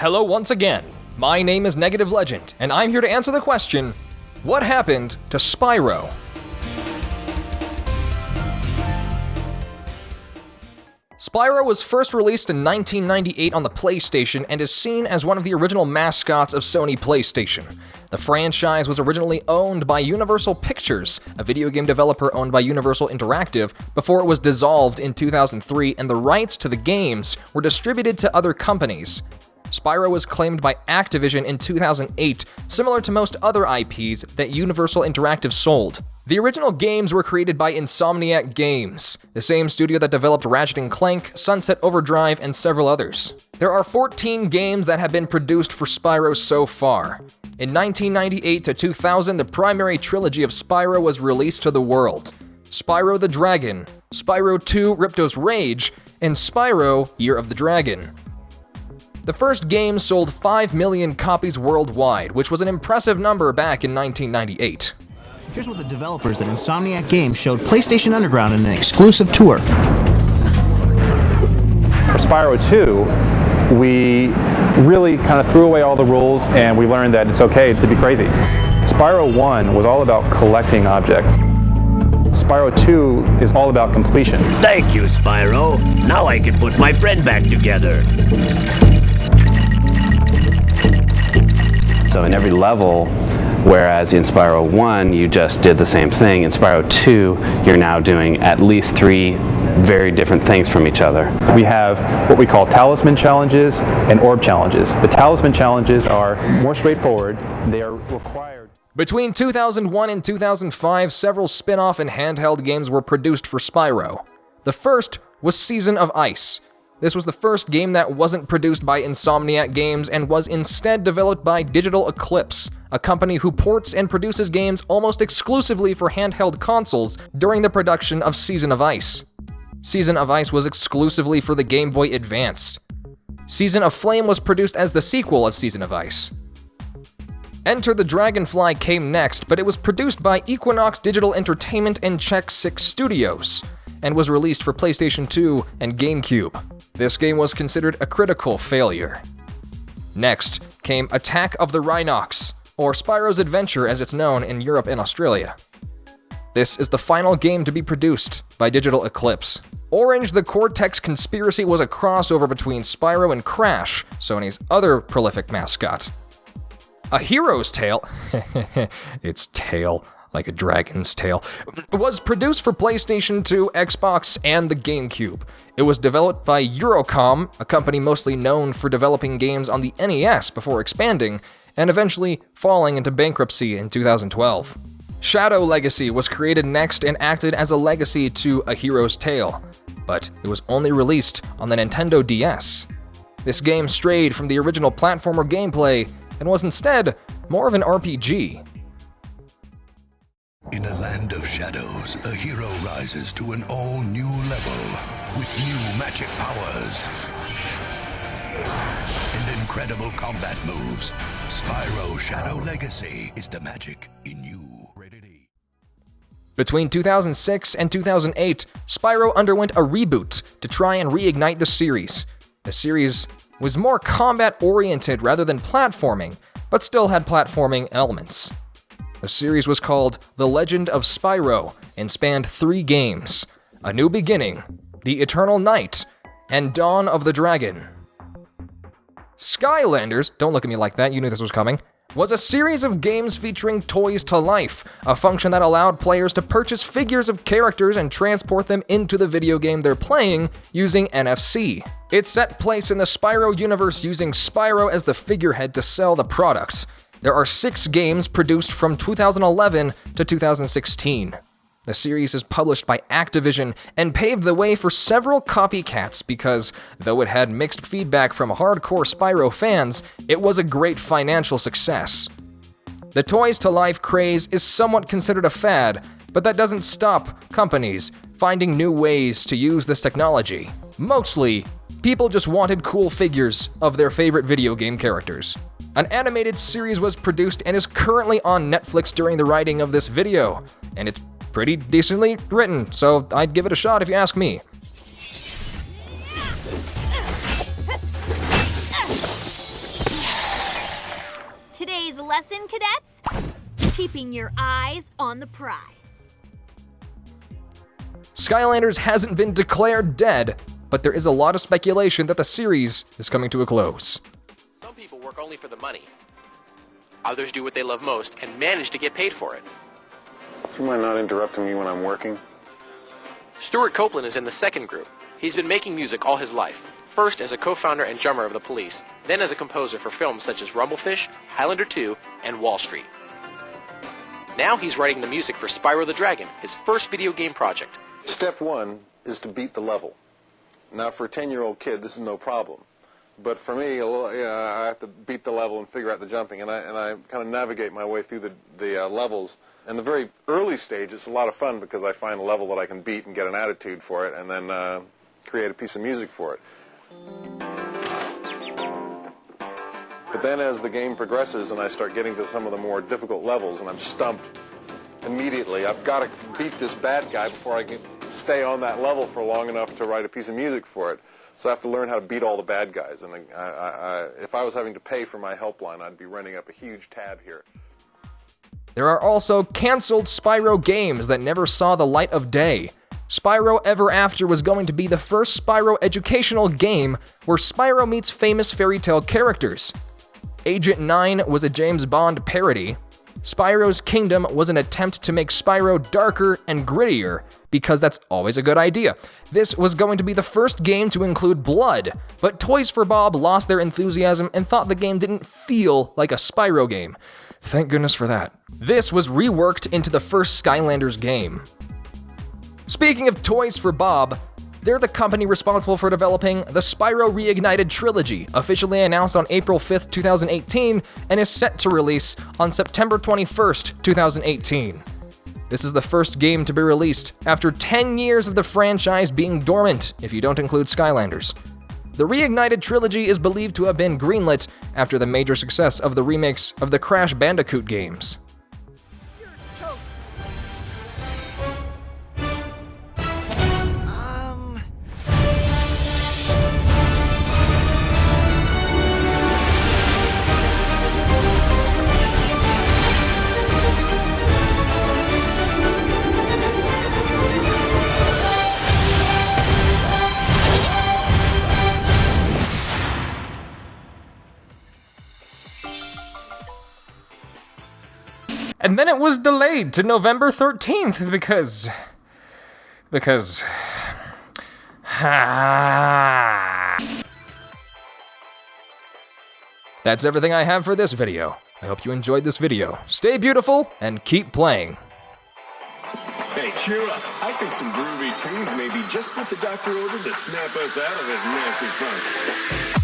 Hello once again. My name is Negative Legend, and I'm here to answer the question, what happened to Spyro? Spyro was first released in 1998 on the PlayStation and is seen as one of the original mascots of Sony PlayStation. The franchise was originally owned by Universal Pictures, a video game developer owned by Universal Interactive, before it was dissolved in 2003 and the rights to the games were distributed to other companies. Spyro was claimed by Activision in 2008, similar to most other IPs that Universal Interactive sold. The original games were created by Insomniac Games, the same studio that developed Ratchet & Clank, Sunset Overdrive, and several others. There are 14 games that have been produced for Spyro so far. In 1998 to 2000, the primary trilogy of Spyro was released to the world: Spyro the Dragon, Spyro 2 Ripto's Rage, and Spyro Year of the Dragon. The first game sold 5 million copies worldwide, which was an impressive number back in 1998. Here's what the developers at Insomniac Games showed PlayStation Underground in an exclusive tour. For Spyro 2, we really kind of threw away all the rules and we learned that it's okay to be crazy. Spyro 1 was all about collecting objects. Spyro 2 is all about completion. Thank you, Spyro. Now I can put my friend back together. So in every level, whereas in Spyro 1 you just did the same thing, in Spyro 2 you're now doing at least 3 very different things from each other. We have what we call talisman challenges and orb challenges. The talisman challenges are more straightforward. They are required. Between 2001 and 2005, several spin-off and handheld games were produced for Spyro. The first was Season of Ice. This was the first game that wasn't produced by Insomniac Games and was instead developed by Digital Eclipse, a company who ports and produces games almost exclusively for handheld consoles during the production of Season of Ice. Season of Ice was exclusively for the Game Boy Advance. Season of Flame was produced as the sequel of Season of Ice. Enter the Dragonfly came next, but it was produced by Equinox Digital Entertainment and Check 6 Studios, and was released for PlayStation 2 and GameCube. This game was considered a critical failure. Next came Attack of the Rhinox, or Spyro's Adventure as it's known in Europe and Australia. This is the final game to be produced by Digital Eclipse. Orange the Cortex Conspiracy was a crossover between Spyro and Crash, Sony's other prolific mascot. A Hero's Tale, its tail, like a dragon's tail, was produced for PlayStation 2, Xbox, and the GameCube. It was developed by Eurocom, a company mostly known for developing games on the NES before expanding, and eventually falling into bankruptcy in 2012. Shadow Legacy was created next and acted as a legacy to A Hero's Tale, but it was only released on the Nintendo DS. This game strayed from the original platformer gameplay and was instead more of an RPG. In a land of shadows, a hero rises to an all-new level with new magic powers and incredible combat moves. Spyro Shadow Legacy is the magic in you. Rated E. Between 2006 and 2008, Spyro underwent a reboot to try and reignite the series. The series was more combat-oriented rather than platforming, but still had platforming elements. The series was called The Legend of Spyro and spanned 3 games: A New Beginning, The Eternal Night, and Dawn of the Dragon. Skylanders, don't look at me like that, you knew this was coming, was a series of games featuring Toys to Life, a function that allowed players to purchase figures of characters and transport them into the video game they're playing using NFC. It set place in the Spyro universe using Spyro as the figurehead to sell the product. There are 6 games produced from 2011 to 2016. The series is published by Activision and paved the way for several copycats because, though it had mixed feedback from hardcore Spyro fans, it was a great financial success. The Toys to Life craze is somewhat considered a fad, but that doesn't stop companies finding new ways to use this technology. Mostly, people just wanted cool figures of their favorite video game characters. An animated series was produced and is currently on Netflix during the writing of this video, and it's pretty decently written, so I'd give it a shot if you ask me. Today's lesson, cadets? Keeping your eyes on the prize. Skylanders hasn't been declared dead, but there is a lot of speculation that the series is coming to a close. Some people work only for the money. Others do what they love most and manage to get paid for it. Do you mind not interrupting me when I'm working? Stuart Copeland is in the second group. He's been making music all his life, first as a co-founder and drummer of the Police, then as a composer for films such as Rumblefish, Highlander 2, and Wall Street. Now he's writing the music for Spyro the Dragon, his first video game project. Step one is to beat the level. Now, for a 10-year-old kid, this is no problem. But for me, I have to beat the level and figure out the jumping, and I kind of navigate my way through the levels. In the very early stage, it's a lot of fun because I find a level that I can beat and get an attitude for it, and then create a piece of music for it. But then as the game progresses and I start getting to some of the more difficult levels and I'm stumped immediately, I've got to beat this bad guy before I can stay on that level for long enough to write a piece of music for it. So I have to learn how to beat all the bad guys. And if I was having to pay for my helpline, I'd be running up a huge tab here. There are also canceled Spyro games that never saw the light of day. Spyro Ever After was going to be the first Spyro educational game where Spyro meets famous fairy tale characters. Agent 9 was a James Bond parody. Spyro's Kingdom was an attempt to make Spyro darker and grittier, because that's always a good idea. This was going to be the first game to include blood, but Toys for Bob lost their enthusiasm and thought the game didn't feel like a Spyro game. Thank goodness for that. This was reworked into the first Skylanders game. Speaking of Toys for Bob, they're the company responsible for developing the Spyro Reignited Trilogy, officially announced on April 5th, 2018, and is set to release on September 21st, 2018. This is the first game to be released after 10 years of the franchise being dormant, if you don't include Skylanders. The Reignited Trilogy is believed to have been greenlit after the major success of the remakes of the Crash Bandicoot games. And then it was delayed to November 13th because... That's everything I have for this video. I hope you enjoyed this video. Stay beautiful and keep playing. Hey, cheer up. I think some groovy tunes may be just what the doctor ordered to snap us out of this nasty funk.